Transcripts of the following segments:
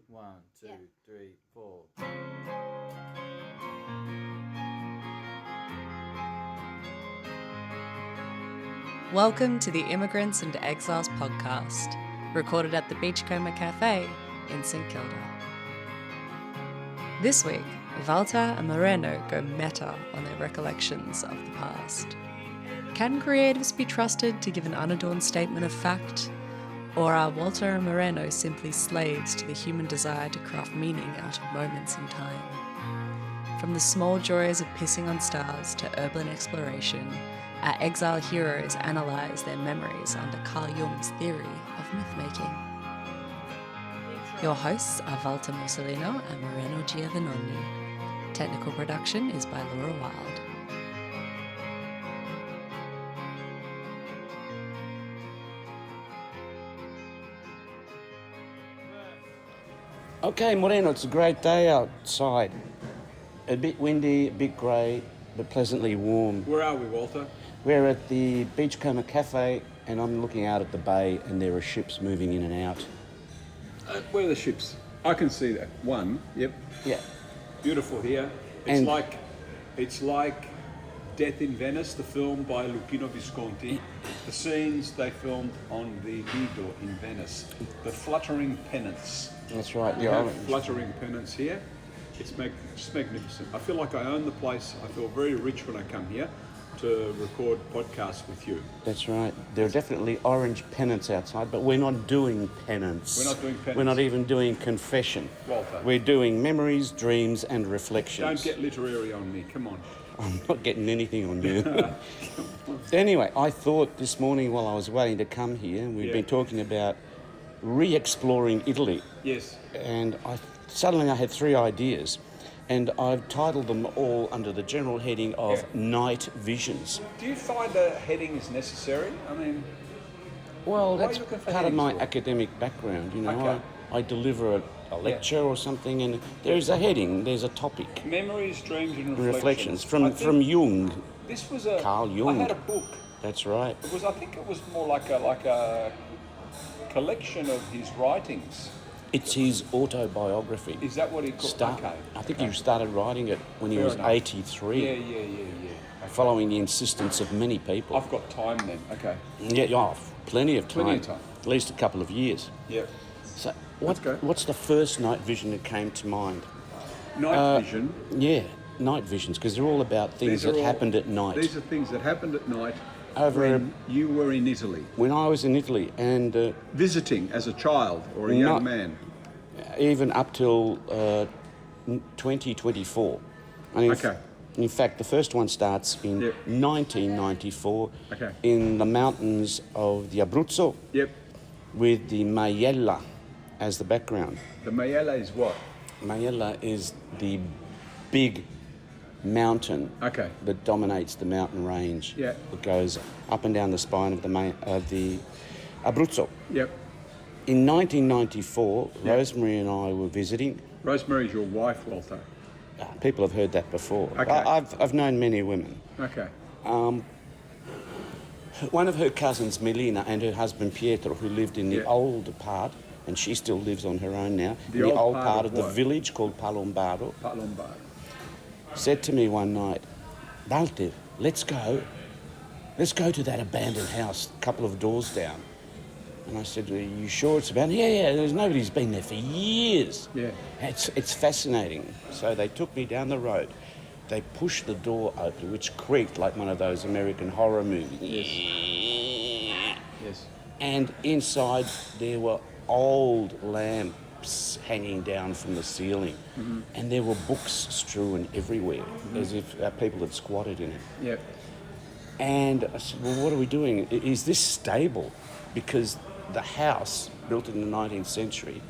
1, 2, 3, 4. Welcome to the Immigrants and Exiles podcast, recorded at the Beachcomber Cafe in St Kilda. This week, Walter and Moreno go meta on their recollections of the past. Can creatives be trusted to give an unadorned statement of fact? Or are Walter and Moreno simply slaves to the human desire to craft meaning out of moments in time? From the small joys of pissing on stars to urban exploration, our exile heroes analyse their memories under Carl Jung's theory of mythmaking. Your hosts are Walter Musolino and Moreno Giovannoni. Technical production is by Laura Wild. Okay, Moreno, it's a great day outside. A bit windy, a bit grey, but pleasantly warm. Where are we, Walter? We're at the Beachcomber Cafe, and I'm looking out at the bay, and there are ships moving in and out. Where are the ships? I can see that. One, yep. Yeah. Beautiful here. It's like Death in Venice, the film by Luchino Visconti. The scenes they filmed on the Lido in Venice. The fluttering pennants. That's right. We have fluttering pennants here. It's magnificent. I feel like I own the place. I feel very rich when I come here to record podcasts with you. That's right. There are definitely orange pennants outside, but we're not doing penance. We're not doing penance. We're not even doing confession. Walter. We're doing memories, dreams, and reflections. Don't get literary on me. Come on. I'm not getting anything on you. Anyway, I thought this morning while I was waiting to come here, we've been talking about re-exploring Italy. Yes. And suddenly I had three ideas, and I've titled them all under the general heading of night visions. Do you find a heading is necessary? I mean, Well, why are that's you looking for part of my headings for? academic background, you know. Okay. I deliver a lecture or something, and there's a heading, there's a topic. memories, dreams, and Reflections I think from Jung. This was Carl Jung. I had a book. That's right. I think it was more like a collection of his writings. It's his autobiography. Is that what he called? Okay. I think he started writing it when he Fair was enough. 83. Yeah. Okay. Following the insistence of many people. I've got time then. Okay. Yeah, plenty of time. Plenty of time. At least a couple of years. Yeah. So, go. what's the first night vision that came to mind? Night vision. Yeah, night visions, because they're all about things that happened at night. These are things that happened at night Over when you were in Italy, when I was in Italy, and visiting as a child or a young man. even up till 2024. And Okay. In fact, the first one starts in 1994 Okay. in the mountains of the Abruzzo Yep. with the Maiella as the background. The Mayella is what? Maiella is the big mountain Okay. that dominates the mountain range. Yeah. It goes up and down the spine of the Abruzzo. Yep. In 1994, Rosemary and I were visiting. Rosemary's your wife, Walter. People have heard that before. Okay. I've known many women. Okay. One of her cousins, Melina, and her husband Pietro, who lived in the Yeah. old part, and she still lives on her own now, The in the old old part part of of the what? village called Palombaro, Lombard. said to me one night, Walter, let's go to that abandoned house a couple of doors down. And I said, are you sure it's abandoned? Yeah, there's nobody's been there for years. Yeah. It's fascinating. So they took me down the road. They pushed the door open, which creaked like one of those American horror movies. Yes. And inside there were old lamps hanging down from the ceiling. Mm-hmm. And there were books strewn everywhere, as if people had squatted in it. Yep. And I said, well, what are we doing? Is this stable? Because the house, built in the 19th century,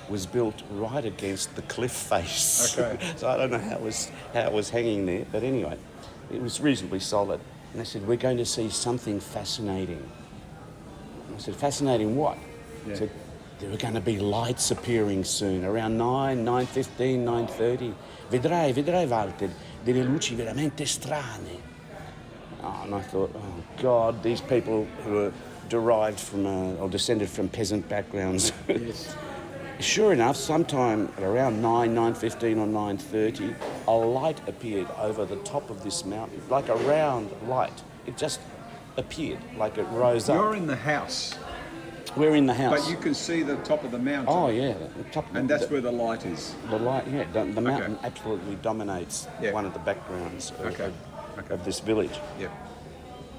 was built right against the cliff face. Okay. So I don't know how it was hanging there, but anyway, it was reasonably solid. And they said, we're going to see something fascinating. And I said, fascinating what? Yeah. I said, there were going to be lights appearing soon, around 9:15, 9:30. Vedrai, Walter, delle luci veramente strane. Oh, and I thought, oh God, these people who are derived from or descended from peasant backgrounds. Yes. sure enough, sometime at around 9:15 or 9:30, a light appeared over the top of this mountain, like a round light. It just appeared, like it rose up. You're in the house, We're in the house. but you can see the top of the mountain. Oh, yeah. The top, And that's where the light is. the light, yeah. The mountain absolutely dominates Yeah. one of the backgrounds of, Okay. of this village. Yeah.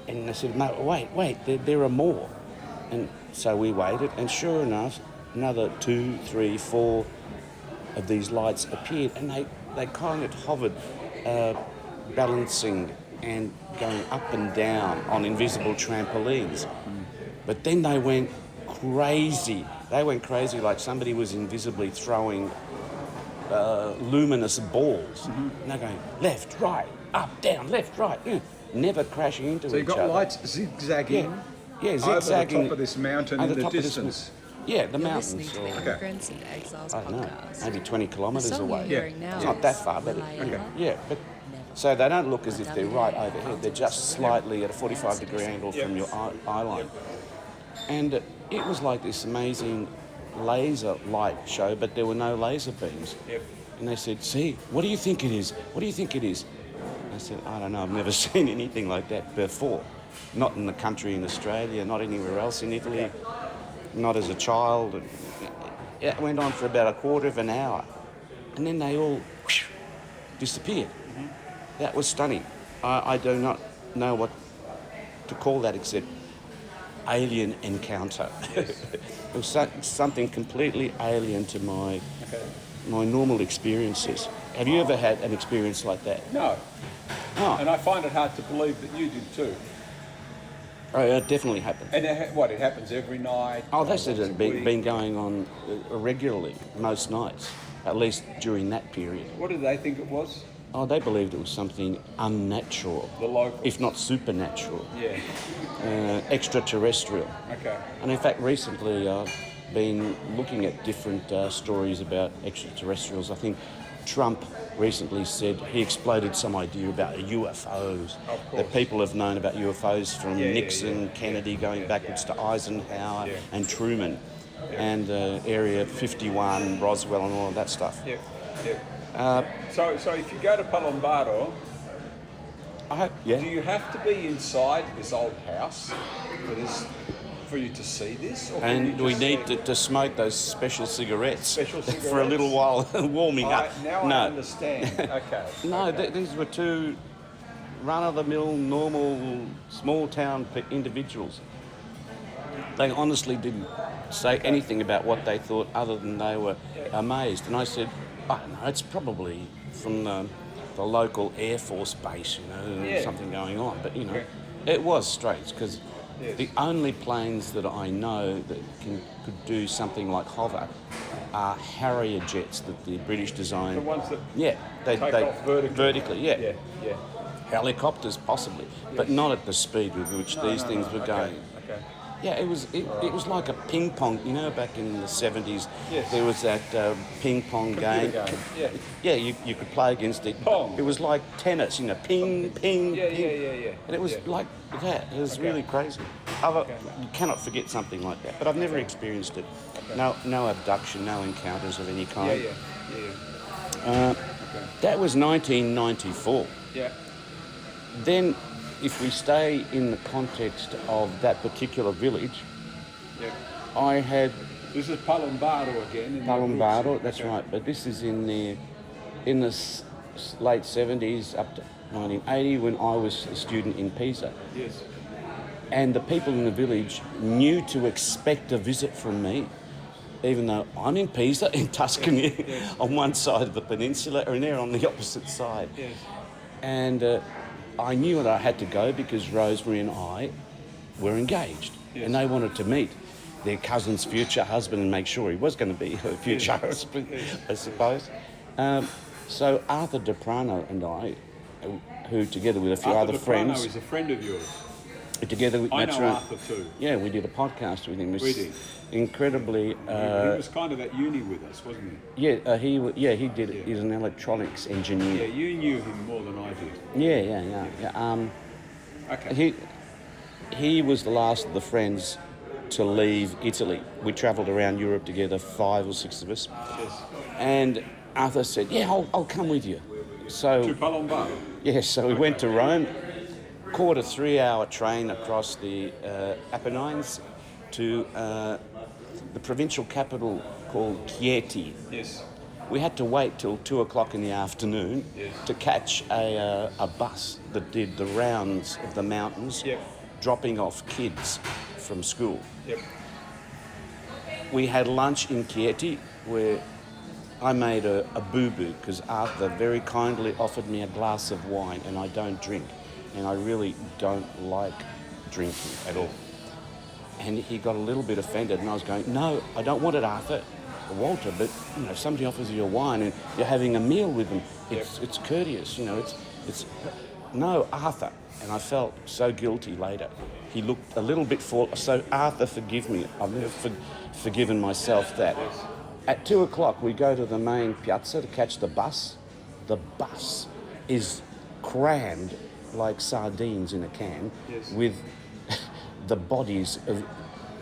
And I said, no, wait, there are more. And so we waited, and sure enough, another 2, 3, 4 of these lights appeared, and they kind of hovered, balancing and going up and down on invisible trampolines. But then they went crazy. They went crazy like somebody was invisibly throwing luminous balls. And they're going left, right, up, down, left, right, never crashing into So each you've got other. lights zigzagging Yeah, over the zigzagging top of this mountain over in the top of this distance. Yeah, the You're mountains. listening to the Immigrants and Exiles I don't know, podcast. maybe 20 The kilometres song away. you're hearing now It's not that far, but is Will I yeah, Ever? but so they don't look as if they're right overhead. They're just slightly at a 45-degree angle from your eye line. And it was like this amazing laser light show, but there were no laser beams. Yep. And they said, "See, what do you think it is? What do you think it is?" I said, "I don't know. I've never seen anything like that before. Not in the country in Australia, not anywhere else in Italy, not as a child." And it went on for about a quarter of an hour, and then they all disappeared. That was stunning. I do not know what to call that except alien encounter. It was something completely alien to my normal experiences. Have you ever had an experience like that? No. Oh, And I find it hard to believe that you did too. it definitely happened. And it happens every night? Oh, that's once a week? been going on regularly, most nights, at least during that period. What did they think it was? Oh, they believed it was something unnatural, The locals? if not supernatural, Yeah. extraterrestrial. Okay. And in fact, recently I've been looking at different stories about extraterrestrials. I think Trump recently said he exploded some idea about UFOs. That people have known about UFOs from Nixon, Kennedy, going backwards to Eisenhower and Truman, and Area 51, Roswell, and all of that stuff. Yeah. Yeah. So if you go to Palombaro, do you have to be inside this old house for you to see this? Or can you And just we need see- to smoke those special cigarettes, Special for a cigarettes? little while, warming up. Now I No, understand. Okay. no, Okay. these were two run-of-the-mill, normal, small-town individuals. They honestly didn't say anything about what they thought other than they were amazed. And I said, I don't know, it's probably from the local Air Force base, something going on. But, it was strange because the only planes that I know that could do something like hover are Harrier jets that the British designed. The ones that they take off vertically. yeah. Yeah. Helicopters possibly, but not at the speed with which these things were going. Okay. Yeah, it was like a ping pong. Back in the 70s, Yes. there was that ping pong game. Computer game. Yeah, you could play against it. Pong. It was like tennis, ping, ping, Yeah, ping. yeah. And it was like that. It was really crazy. You cannot forget something like that. But I've never experienced it. No abduction, no encounters of any kind. Yeah. That was 1994. Yeah. Then, if we stay in the context of that particular village, Yeah. I had This is Palombaro again. in Palombaro, the that's Okay. right, but this is in the late 70s up to 1980 when I was a student in Pisa. Yes. And the people in the village knew to expect a visit from me, even though I'm in Pisa, in Tuscany, on one side of the peninsula, and they're on the opposite side. Yes. And I knew that I had to go because Rosemary and I were engaged, and they wanted to meet their cousin's future husband and make sure he was going to be her future husband, I suppose. So Arthur DePrano and I, who together with a few Arthur other DePrano friends, is a friend of yours. together with I that's know right. Arthur too. Yeah, we did a podcast with him. It was We did. incredibly. He was kind of at uni with us, wasn't he? He did. He's an electronics Yeah, engineer. you knew him more than I did. Yeah. Okay. He was the last of the friends to leave Italy. We travelled around Europe together, 5 or 6 of us. Yes. And Arthur said, yeah, I'll come with you. So, To Palomba. yes, so we went to Rome, caught a 3-hour train across the Apennines to the provincial capital called Chieti. Yes. We had to wait till 2 o'clock in the afternoon Yes. to catch a bus that did the rounds of the mountains, Yep. dropping off kids from school. Yep. We had lunch in Chieti where I made a boo-boo because Arthur very kindly offered me a glass of wine, and I don't drink, and I really don't like drinking at all. And he got a little bit offended, and I was going, no, I don't want it, Arthur, or Walter, but you know, if somebody offers you a wine and you're having a meal with them, it's courteous, you know, it's no, Arthur. And I felt so guilty later. He looked a little bit so Arthur, forgive me, I've never forgiven myself that. At 2 o'clock, we go to the main piazza to catch the bus. The bus is crammed like sardines in a can with the bodies of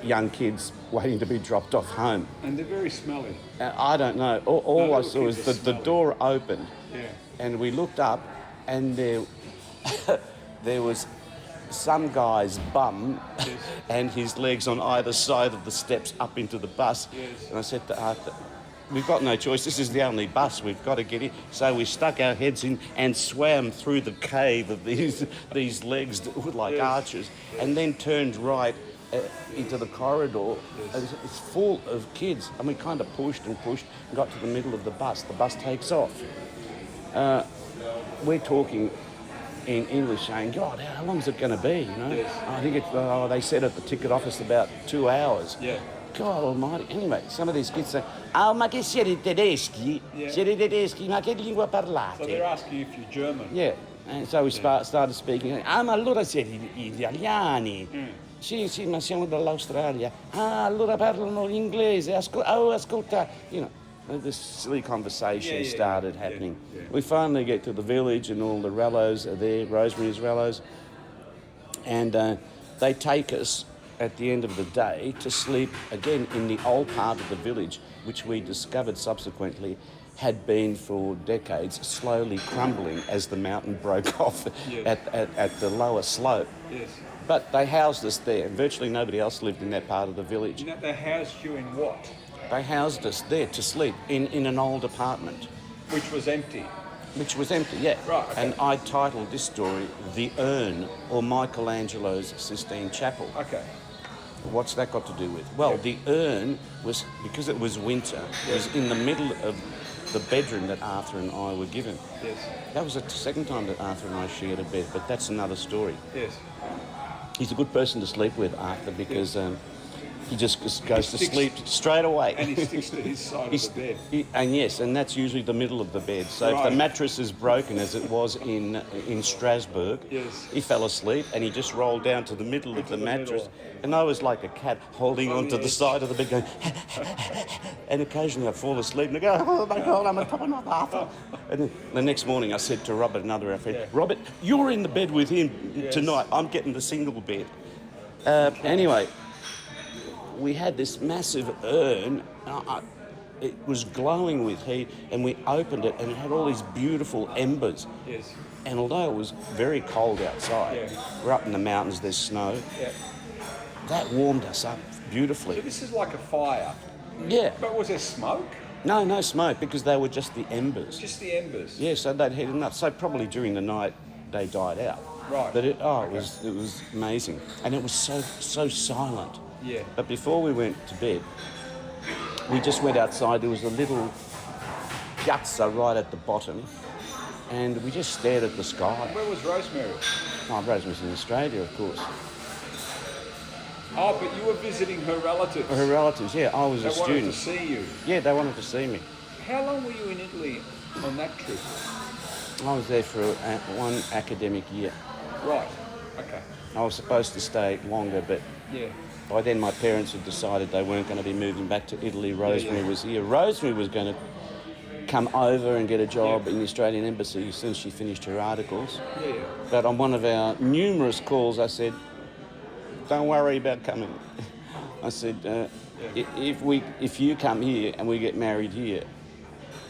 young kids waiting to be dropped off home. And they're very smelly. I don't know. All I saw kids was are the door opened, Yeah. and we looked up, and there was some guy's bum and his legs on either side of the steps up into the bus. Yes. And I said to Arthur, we've got no choice, this is the only bus, we've got to get in. So we stuck our heads in and swam through the cave of these legs that were like arches, and then turned right into the corridor. It's full of kids, and we kind of pushed and got to the middle of the bus. The bus takes off. We're talking in English saying, God, how long is it going to be, you know? Yes. I think they said at the ticket office about 2 hours. Yeah. God almighty. Anyway, some of these kids say, ma che siete tedeschi? Yeah. Siete tedeschi, ma che lingua parlate? So they're asking if you're German. Yeah, and so we started speaking. Ma allora siete italiani? Sì, ma siamo dall'Australia. Allora parlano l'inglese. Ascolta. You know, this silly conversation started happening. Yeah. We finally get to the village, and all the Rallos are there, Rosemary's Rallos, and they take us at the end of the day to sleep again in the old part of the village, which we discovered subsequently had been for decades slowly crumbling as the mountain broke off at the lower slope. Yes. But they housed us there. Virtually nobody else lived in that part of the village. You know, they housed you in what? They housed us there to sleep in an old apartment. Which was empty. Which was empty, yeah. Right, okay. And I titled this story The Urn, or Michelangelo's Sistine Chapel. Okay. What's that got to do with? Well, the urn was, because it was winter, was in the middle of the bedroom that Arthur and I were given. Yes. That was the second time that Arthur and I shared a bed, but that's another story. Yes. He's a good person to sleep with, Arthur, because he just goes to sleep straight away. And he sticks to his side of the bed. And yes, and that's usually the middle of the bed. So if the mattress is broken, as it was in Strasbourg, he fell asleep and he just rolled down to the middle of the mattress. And I was like a cat holding onto the side of the bed going, and occasionally I'd fall asleep and I go, oh my God, I'm on top of Arthur. And then the next morning I said to Robert, another friend, Robert, you're in the bed with him tonight. I'm getting the single bed. Anyway, we had this massive urn. It was glowing with heat, and we opened it, and it had all these beautiful embers. Yes. And although it was very cold outside, we're up in the mountains, there's snow, that warmed us up beautifully. So this is like a fire. Yeah. But was there smoke? No smoke, because they were just the embers. Just the embers? Yeah, so they'd heated up. So probably during the night, they died out. Right. But it was amazing. And it was so silent. Yeah. But before we went to bed, we just went outside. There was a little piazza right at the bottom, and we just stared at the sky. Where was Rosemary? Oh, Rosemary's in Australia, of course. Oh, but you were visiting her relatives. Her relatives, yeah. I was a student. They wanted to see you. Yeah, they wanted to see me. How long were you in Italy on that trip? I was there for one academic year. Right. Okay. I was supposed to stay longer, but by then my parents had decided they weren't going to be moving back to Italy. Rosemary was here. Rosemary was going to come over and get a job in the Australian Embassy as soon as she finished her articles. Yeah. But on one of our numerous calls, I said, don't worry about coming. I said, if you come here and we get married here,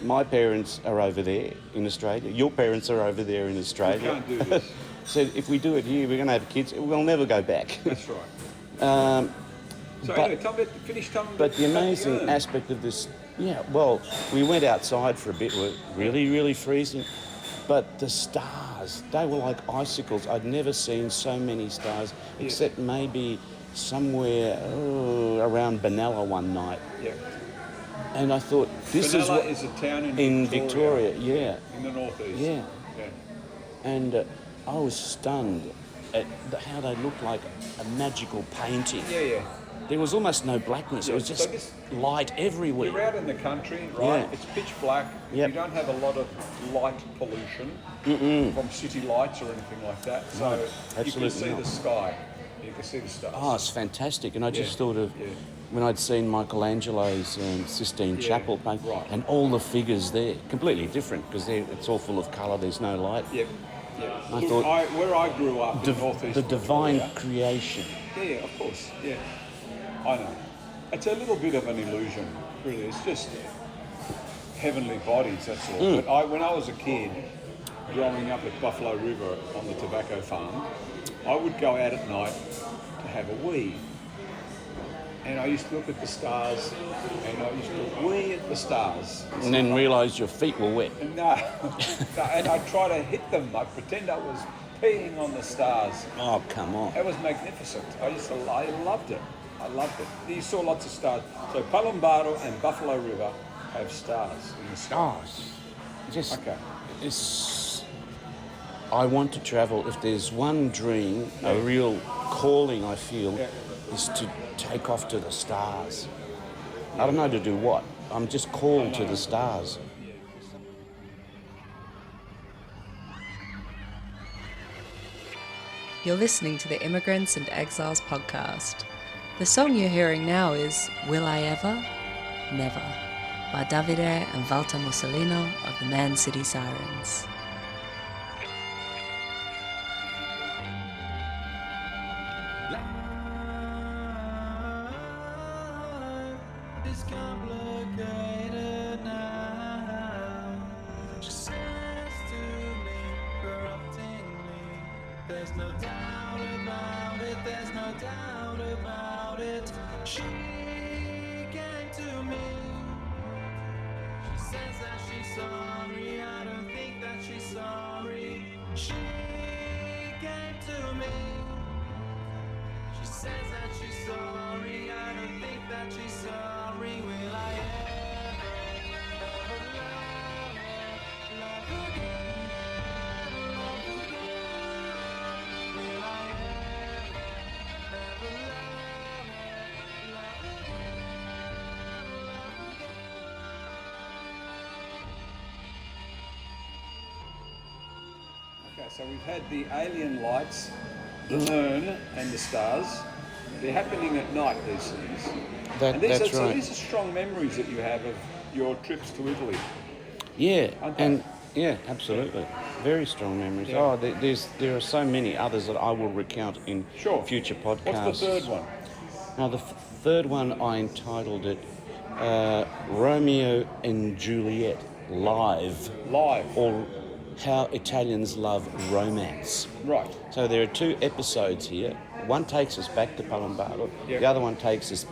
my parents are over there in Australia. Your parents are over there in Australia. You can't do this. Said, if we do it here, we're going to have kids. We'll never go back. That's right. So but- anyway, finish telling me But the about amazing urn. aspect of this, well, we went outside for a bit. We're really, really freezing. But the stars, they were like icicles. I'd never seen so many stars, except maybe somewhere around Benalla one night. Yeah. And I thought, this is Benalla what... is a town in Victoria, yeah. In the northeast. Yeah. Yeah. And I was stunned at how they looked like a magical painting. Yeah. There was almost no blackness. Yeah, It was so just this- light everywhere. You're out in the country, right? Yeah. It's pitch black. Yep. You don't have a lot of light pollution from city lights or anything like that. So No, you absolutely can see not. the sky. You can see the stars. Oh, it's fantastic. And I just Yeah, thought of yeah. when I'd seen Michelangelo's Sistine Yeah, Chapel paint, right. and all the figures there, completely different because it's all full of colour, there's no light. Yep. I Look, thought where I grew up in northeast the divine Victoria- creation. Yeah, of course. Yeah, I know. It's a little bit of an illusion, really. It's just heavenly bodies, that's all. But when I was a kid, growing up at Buffalo River on the tobacco farm, I would go out at night to have a wee. And I used to look at the stars, and I used to wee at the stars. And then realise your feet were wet. No, and I'd try to hit them. I'd pretend I was peeing on the stars. Oh, come on. It was magnificent. I loved it. I loved it. You saw lots of stars. So Palombarro and Buffalo River have stars in the sky. Oh, just Okay. it's. I want to travel. If there's one dream, a real calling I feel, is to take off to the stars. I don't know to do what. I'm just called to the stars. You're listening to the Immigrants and Exiles podcast. The song you're hearing now is Will I Ever? Never by Davide and Walter Musolino of the Man City Sirens. It's complicated now. She says to me, corruptingly, there's no doubt about it, there's no doubt about it. She came to me. She says that she's sorry, I don't think that she's sorry. She came to me. She says that she's sorry, I don't think that she's sorry. Will I ever love again? Love again? Will I ever love again? Okay, so we've had the alien lights, the moon, and the stars. They're happening at night, these things. That's So right. these are strong memories that you have of your trips to Italy. Yeah, Aren't they? and yeah, absolutely. Very strong memories. Yeah. Oh, there are so many others that I will recount in Sure. future podcasts. What's the third one? Now, the third one, I entitled it Romeo and Juliet Live, Live. or How Italians Love Romance. Right. So there are two episodes here. One takes us back to Palombarro. Yep. The other one takes us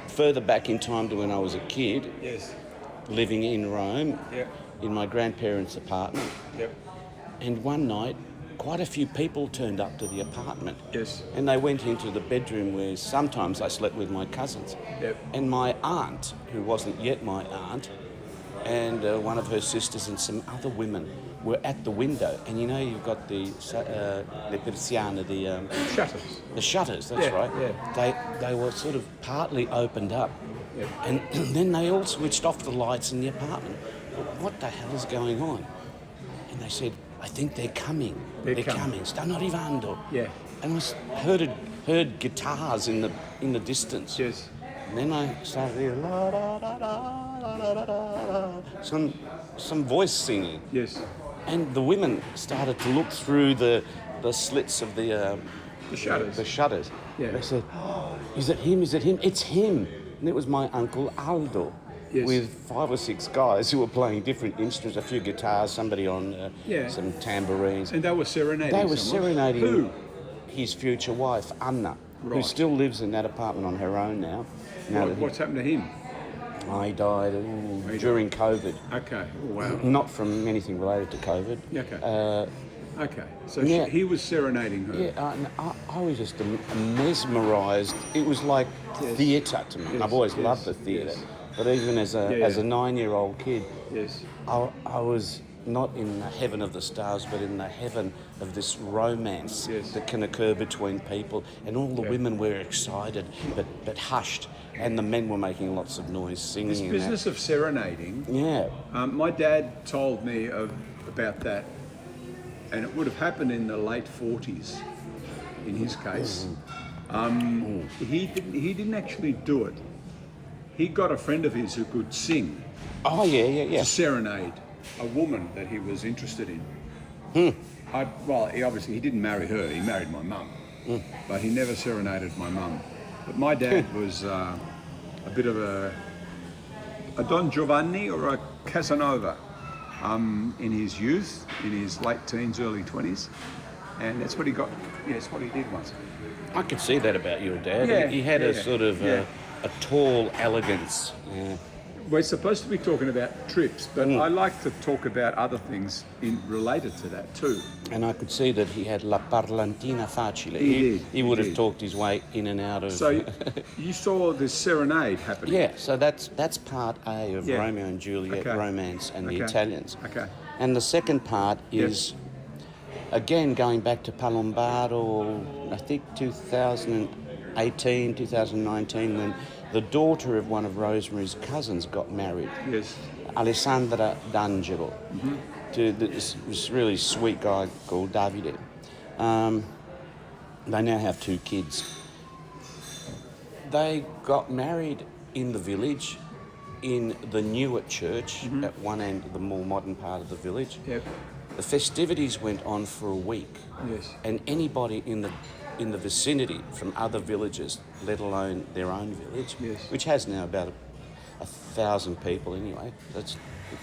further back in time to when I was a kid, Yes. living in Rome, Yep. in my grandparents' apartment. Yep. And one night, quite a few people turned up to the apartment. Yes. And they went into the bedroom where sometimes I slept with my cousins. Yep. And my aunt, who wasn't yet my aunt, and one of her sisters and some other women were at the window. And you know, you've got the persiane, Shutters. the shutters, that's Yeah, right. yeah. They were sort of partly opened up. Yep. And then they all switched off the lights in the apartment. What the hell is going on? And they said, I think they're coming. They're coming. coming. Stanno arrivando. Yeah. And I heard guitars in the distance. Yes. And then I started to hear la da da da da da da da, some voice singing. Yes. And the women started to look through the slits of the The shutters. The shutters. Yeah. They said, oh, is it him? Is it him? It's him. And it was my uncle Aldo. Yes. With 5 or 6 guys who were playing different instruments, a few guitars, somebody on some tambourines. And they were serenading They were someone? serenading Who? his future wife, Anna, who Right. still lives in that apartment on her own now. What's happened to him? I died during COVID. Okay. Oh, wow. Not from anything related to COVID. Okay. Okay. So yeah. he was serenading her. Yeah, I was just mesmerised. It was like theatre to me. Yes, I've always yes, loved the theatre. yes. But even as a 9-year-old kid, Yes. I was not in the heaven of the stars, but in the heaven of this romance that can occur between people. And all the women were excited, but hushed. And the men were making lots of noise, singing. This business of serenading. Yeah. My dad told me about that, and it would have happened in the late 40s. In his case, he didn't actually do it. He got a friend of his who could sing. Oh, yeah. To serenade a woman that he was interested in. He didn't marry her. He married my mum, but he never serenaded my mum. But my dad was a bit of a Don Giovanni or a Casanova in his youth, in his late teens, early 20s, and that's what he got. Yeah, that's what he did once. I could see that about your dad. Yeah, He had a sort of a tall elegance. We're supposed to be talking about trips, but I like to talk about other things related to that too. And I could see that he had la parlantina facile. He did, He would he have did. talked his way in and out of... So you saw this serenade happening. Yeah, so that's part A of Yeah. Romeo and Juliet, Okay. romance, and the Okay. Italians. Okay. And the second part is, again, going back to Palombaro, I think 2018, 2019, when the daughter of one of Rosemary's cousins got married. Yes. Alessandra D'Angelo, to this really sweet guy called Davide. They now have 2 kids. They got married in the village, in the newer church, at one end of the more modern part of the village. Yep. The festivities went on for a week. Yes. And anybody in the vicinity from other villages, let alone their own village, which has now about 1,000 people anyway,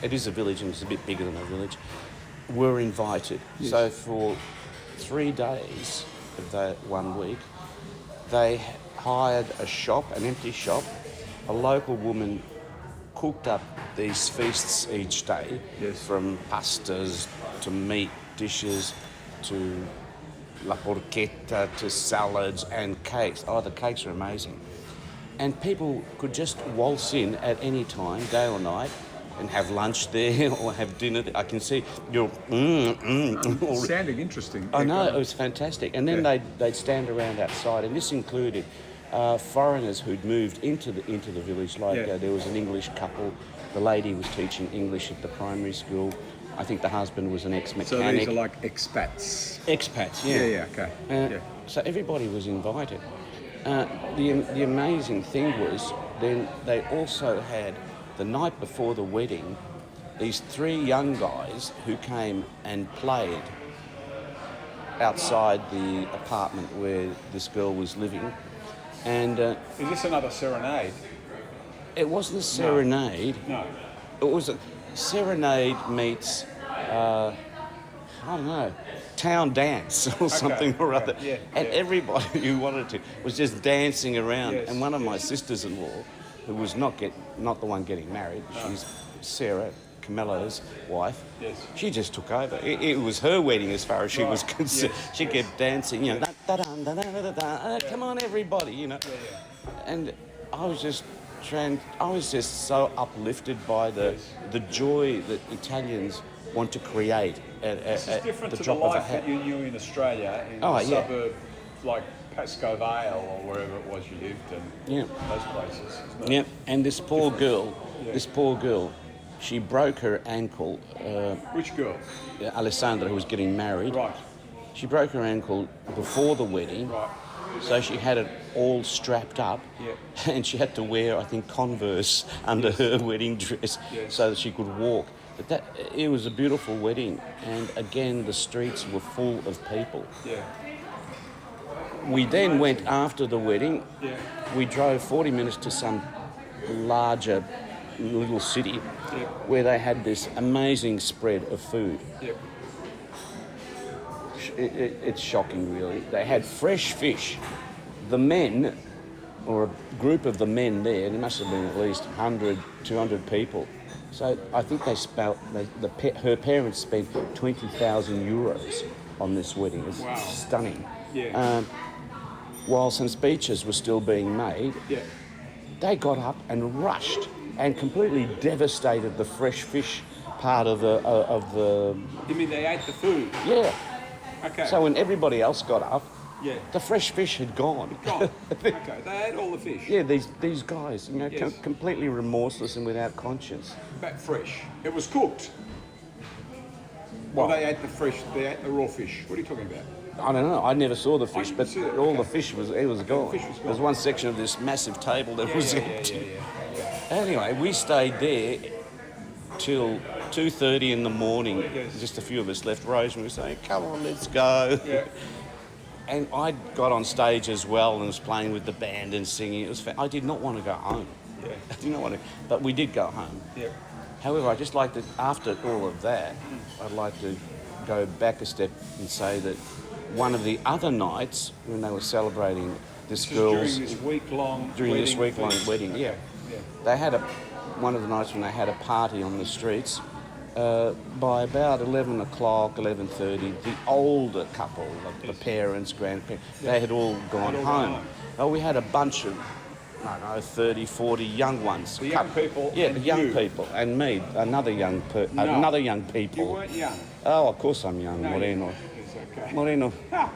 it is a village and it's a bit bigger than a village, were invited. Yes. So for 3 days of that 1 week, they hired a shop, an empty shop. A local woman cooked up these feasts each day, from pastas to meat dishes to la porchetta to salads and cakes. Oh, the cakes are amazing. And people could just waltz in at any time, day or night, and have lunch there or have dinner there. I can see you're sounding interesting. I know, it was fantastic. And then they'd stand around outside, and this included foreigners who'd moved into the village. Like there was an English couple. The lady was teaching English at the primary school. I think the husband was an ex-mechanic. So these are like expats. Expats, yeah. Yeah, okay. So everybody was invited. The amazing thing was then they also had, the night before the wedding, these 3 young guys who came and played outside the apartment where this girl was living. And Is this another serenade? it wasn't a serenade. No. It was a serenade meets, I don't know, town dance or something or other. Yeah, and everybody who wanted to was just dancing around. Yes, And one of my sisters-in-law, who was not the one getting married, she's Sarah, Camello's wife, she just took over. It was her wedding as far as she was concerned. Yes, She kept dancing, you know, come on everybody, you know. And I was just so uplifted by the joy that Italians want to create This is different the to the drop of a life hat. that you knew in Australia, in Oh, the yeah. suburb like Pascoe Vale or wherever it was you lived, and those places. It's not And this poor girl, she broke her ankle. Which girl? Alessandra, who was getting married. Right. She broke her ankle before the wedding. Right. So she had it all strapped up, and she had to wear, I think, Converse under her wedding dress so that she could walk. But it was a beautiful wedding, and again, the streets were full of people. Yeah. we then went after the wedding. Yeah. We drove 40 minutes to some larger little city where they had this amazing spread of food. Yep. It's shocking, really. They had fresh fish. The men, or a group of the men there, there must have been at least 100, 200 people. So I think her parents spent 20,000 euros on this wedding. It's Wow. stunning. Yeah. While some speeches were still being made, Yeah. they got up and rushed and completely devastated the fresh fish part of the You mean they ate the food? yeah. Okay. So when everybody else got up, yeah. the fresh fish had gone. Gone. Okay. They ate all the fish. Yeah, these guys, you know, Yes. completely remorseless and without conscience. But fresh. It was cooked. What? Well, they ate the fresh. They ate the raw fish. What are you talking about? I don't know. I never saw the fish, didn't but see it, all okay. the fish was gone. fish was gone. There's one section of this massive table that was empty. Yeah. Anyway, we stayed there till 2:30 in the morning. Yes. Just a few of us left. Rose and we were saying, "Come on, let's go." Yeah. And I got on stage as well and was playing with the band and singing. It was. I did not want to go home. Yeah. I did not want to, but we did go home. Yeah. However, I just like to, after all of that, I'd like to go back a step and say that one of the other nights when they were celebrating this girl's During this week-long wedding, yeah, they had one of the nights when they had a party on the streets. By about 11 o'clock, 11:30, the older couple, the parents, grandparents, they had all gone home. Oh, we had a bunch of, I don't know, 30, 40 young ones. The young people. Yeah, and the young you. people, and me, another young people. You weren't young. Oh, of course I'm young, No, Moreno. It's okay. Moreno,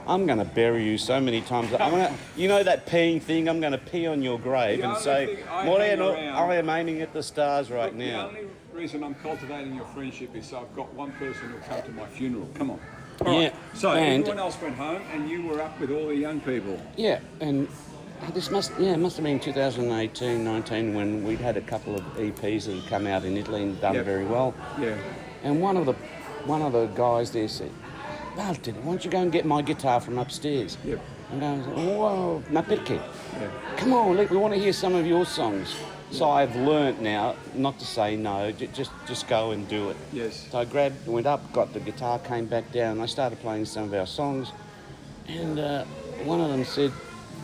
I'm going to bury you so many times. You know that peeing thing? I'm going to pee on your grave The and only say, thing I Moreno, hang around- I am aiming at the stars right Look, now. The only reason I'm cultivating your friendship is I've got one person who'll come to my funeral. Come on. Yeah, So and- everyone else went home, and you were up with all the young people. Yeah, and this must have been 2018, 19 when we'd had a couple of EPs that had come out in Italy and done Yep. very well. Yeah. And one of the guys there said, Walter, why don't you go and get my guitar from upstairs? Yep. And I was like, whoa, ma perché? Yeah. Come on, we want to hear some of your songs. So I've learnt now not to say no, just go and do it. Yes. So I went up, got the guitar, came back down, and I started playing some of our songs. And one of them said,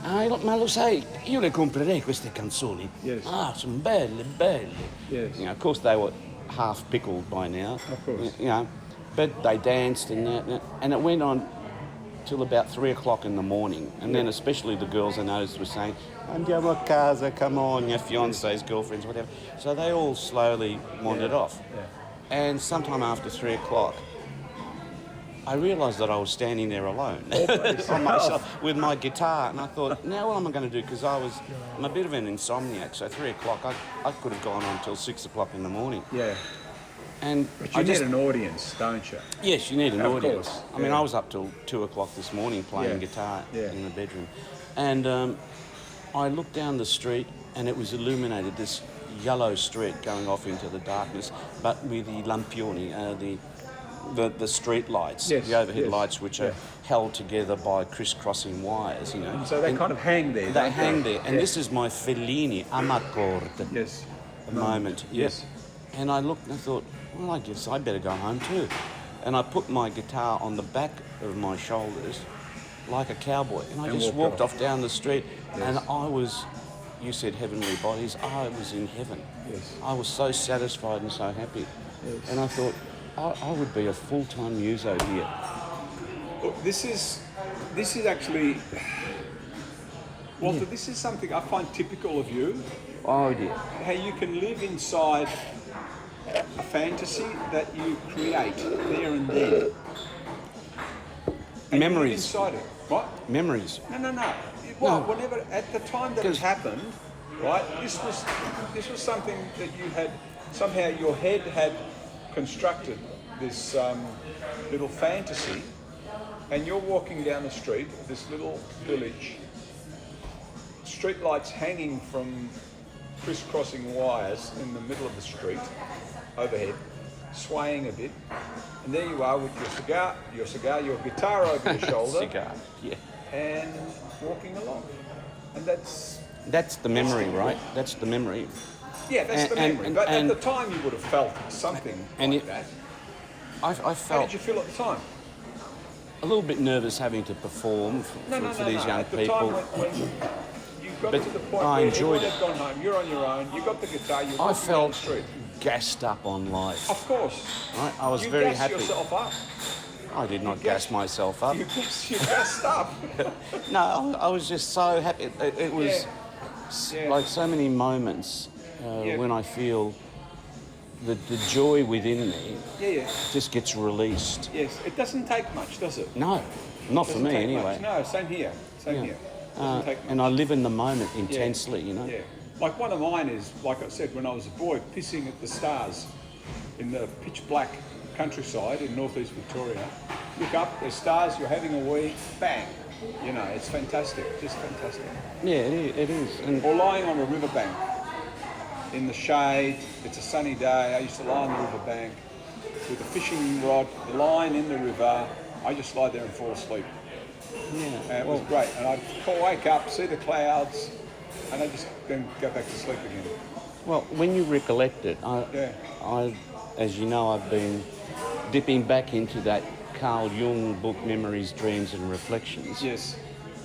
ma lo sai, io le comprerei queste canzoni. Yes. Ah, sono belle, belle. Yes. You know, of course they were half pickled by now. Of course. You know, but they danced and that, and it went on till about 3 o'clock in the morning. And then especially the girls I noticed were saying, andiamo a casa, come on, your fiancés, girlfriends, whatever. So they all slowly wandered off. Yeah. And sometime after 3 o'clock, I realised that I was standing there alone on myself with my guitar, and I thought, now what am I going to do? Because I'm a bit of an insomniac, so 3 o'clock, I could have gone on till 6 o'clock in the morning. Yeah. And But you need an audience, don't you? yes, you need an Of audience. course, I mean, yeah. I was up till 2 o'clock this morning playing Yeah, guitar yeah. in the bedroom, and I looked down the street, and it was illuminated, this yellow street going off into the darkness, but with the lampioni, the street lights, Yes, the overhead yes, lights, which yeah. are held together by crisscrossing wires, you know. So they And kind of hang there. they don't hang there, and Yeah. this is my Fellini Amacord Yes. moment. Yes. And I looked and I thought, well, I guess I better go home too. And I put my guitar on the back of my shoulders like a cowboy, and I And just walked walked off. off down the street, and Yes. I was, you said heavenly bodies, I was in heaven. Yes. I was so satisfied and so happy. And I thought, I would be a full-time muso here. Look, this is actually, Walter, this is something I find typical of you. Oh dear. How you can live inside a fantasy that you create there and then. And you live Memories. inside it. What? Memories. No. Well, No. whenever at the time that it 'Cause- happened, right? This was something that you had somehow your head had constructed this little fantasy, and you're walking down the street of this little village. Street lights hanging from crisscrossing wires in the middle of the street, overhead, swaying a bit, and there you are with your cigar, your guitar over your shoulder, Cigar. Yeah. and walking along. And that's That's the memory, right? That's the memory. yeah, that's the And- memory. and- but and- at the time, you would have felt something And like it- that. I How felt did you feel at the time? a little bit nervous having to perform for these young At the people. time when you got But to the point I where enjoyed everyone it. had gone home, you're on your own, you got the guitar, you're I walking down felt the street. gassed up on life. Of course. Right? I was you very gassed happy. yourself up. I did not gassed- gas myself up. You gassed up. No, I was just so happy. It was Yeah. like so many moments Yeah. when I feel the joy within me Yeah. just gets released. Yes. It doesn't take much, does it? No, not for Doesn't me take anyway. much. No, same here. Same here. Doesn't take much. And I live in the moment intensely, you know. Yeah. Like one of mine is, like I said, when I was a boy, pissing at the stars in the pitch black countryside in northeast Victoria. Look up, there's stars, you're having a wee, bang. You know, it's fantastic, just fantastic. Yeah, it is. And Or lying on a riverbank in the shade, it's a sunny day. I used to lie on the riverbank with a fishing rod, the line in the river. I just lie there and fall asleep. yeah, And it was great. And I'd wake up, see the clouds, and I just then go back to sleep again. well, when you recollect it, Yeah. I, as you know, I've been dipping back into that Carl Jung book, Memories, Dreams and Reflections. Yes.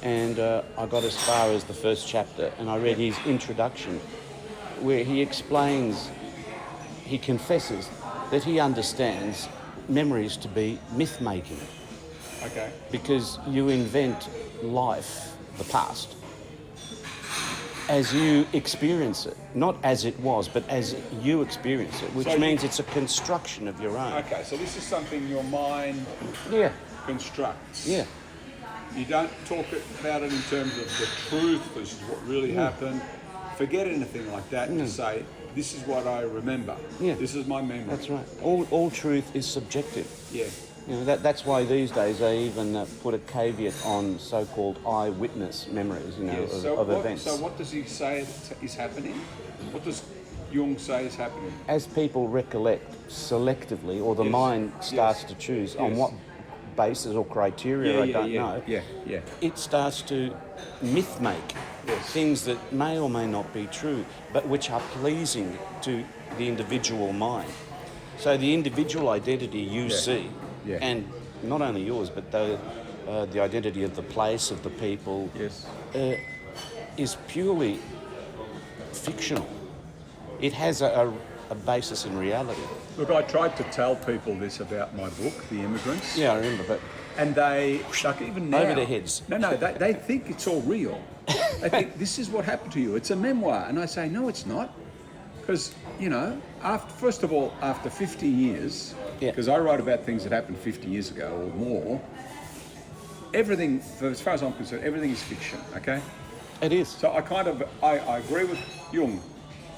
And I got as far as the first chapter, and I read his introduction, where he explains, he confesses that he understands memories to be myth-making, Okay. because you invent life, the past, as you experience it, not as it was, but as you experience it, which So you- means it's a construction of your own. Okay, so this is something your mind Yeah, constructs. yeah. You don't talk about it in terms of the truth, this is what really happened. Forget anything like that and say, this is what I remember. Yeah. This is my memory. That's right. All truth is subjective. Yeah. You know, that's why these days they even put a caveat on so-called eyewitness memories, you know, Yes. of events. So what does he say is happening? What does Jung say is happening? As people recollect selectively, or the Yes. mind starts Yes. to choose on Yes. what basis or criteria, I don't know, Yeah. it starts to myth-make Yes. things that may or may not be true, but which are pleasing to the individual mind. So the individual identity you see, Yeah. and not only yours, but the identity of the place, of the people, Yes. is purely fictional. It has a basis in reality. Look, I tried to tell people this about my book, The Immigrants. Yeah, I remember, but And they, like even now... Over their heads. No, they think it's all real. They think, this is what happened to you. It's a memoir. And I say, no, it's not. Because, you know, first of all, after 50 years, Yeah. because I write about things that happened 50 years ago or more, everything, as far as I'm concerned, everything is fiction, okay? it is. So I agree with Jung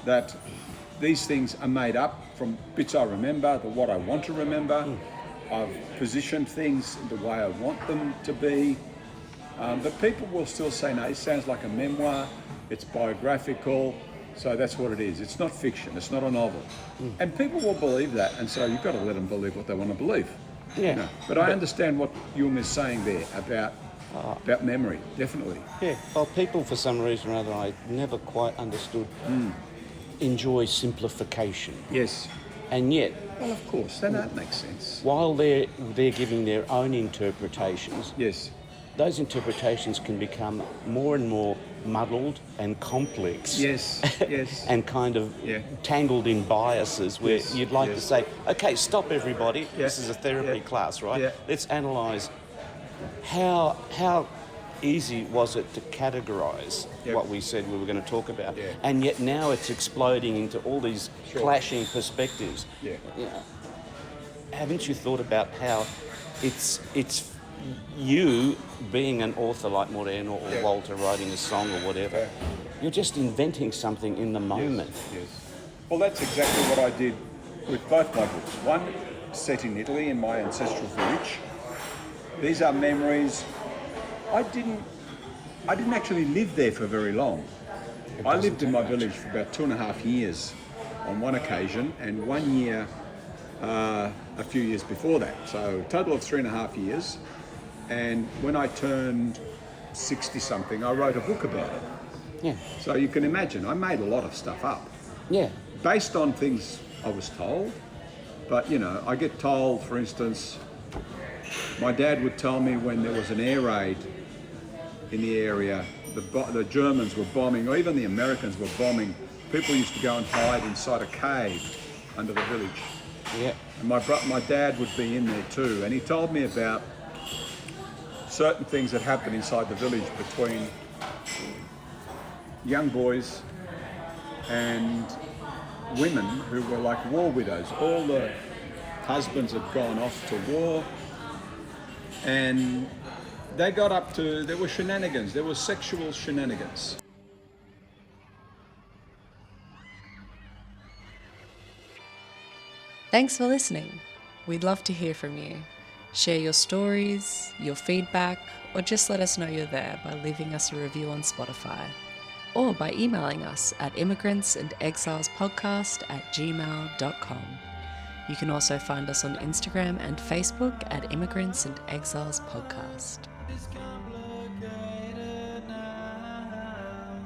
that these things are made up from bits I remember, what I want to remember. I've positioned things the way I want them to be. But people will still say, no, it sounds like a memoir, it's biographical, so that's what it is. It's not fiction, it's not a novel. And people will believe that, and so you've got to let them believe what they want to believe. Yeah. You know. But I understand what Jung is saying there about memory, definitely. Yeah. Well, people, for some reason or other, I never quite understood, enjoy simplification. Yes. And yet, Well, of course, then that makes sense. while they're giving their own interpretations, Yes. those interpretations can become more and more muddled and complex. Yes. Yes. And kind of Yeah. tangled in biases where Yes, you'd like to yes. say, okay, stop everybody. Yeah, This is a therapy yeah, class, right? yeah. Let's analyse how easy was it to categorise Yep. what we said we were going to talk about, Yeah. and yet now it's exploding into all these Sure. clashing perspectives. Yeah. You know, haven't you thought about how it's you being an author like Moreno or Yeah. Walter writing a song or whatever, Yeah. you're just inventing something in the moment. Yes. Well, that's exactly what I did with both my books. One set in Italy, in my ancestral village. These are memories. I didn't actually live there for very long. I lived in my village for about 2.5 years on one occasion, and 1 year a few years before that. So a total of 3.5 years. And when I turned 60-something, I wrote a book about it. Yeah. So you can imagine, I made a lot of stuff up Yeah. based on things I was told. But, you know, I get told, for instance, my dad would tell me when there was an air raid in the area, the Germans were bombing, or even the Americans were bombing, people used to go and hide inside a cave under the village. Yeah. And my dad would be in there too, and he told me about certain things that happened inside the village between young boys and women who were like war widows. All the husbands had gone off to war, and they got up to, there were shenanigans, there were sexual shenanigans. Thanks for listening. We'd love to hear from you. Share your stories, your feedback, or just let us know you're there by leaving us a review on Spotify, or by emailing us at immigrantsandexilespodcast@gmail.com. You can also find us on Instagram and Facebook at Immigrants and Exiles Podcast. It's complicated now.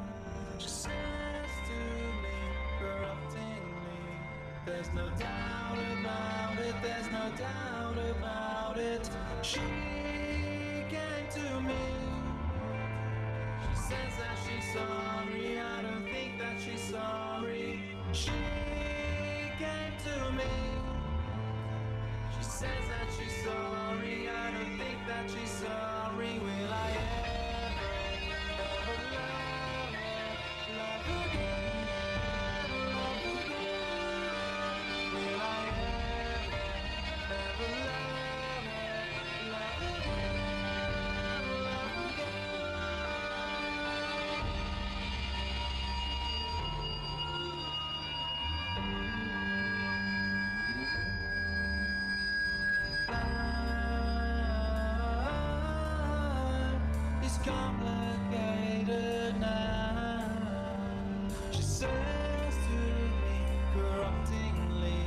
She says to me corruptingly, there's no doubt about it, there's no doubt about it. She came to me. She says that she's sorry, I don't think that she's sorry. She came to me. She says that she's sorry, I don't think that she's sorry. Will I ever love again? Love again? Will I ever love again? Love It's complicated now. She says to me corruptingly,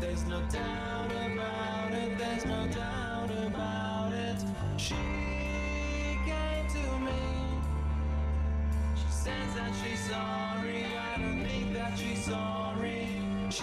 there's no doubt about it, there's no doubt about it. She came to me. She says that she's sorry, I don't think that she's sorry. She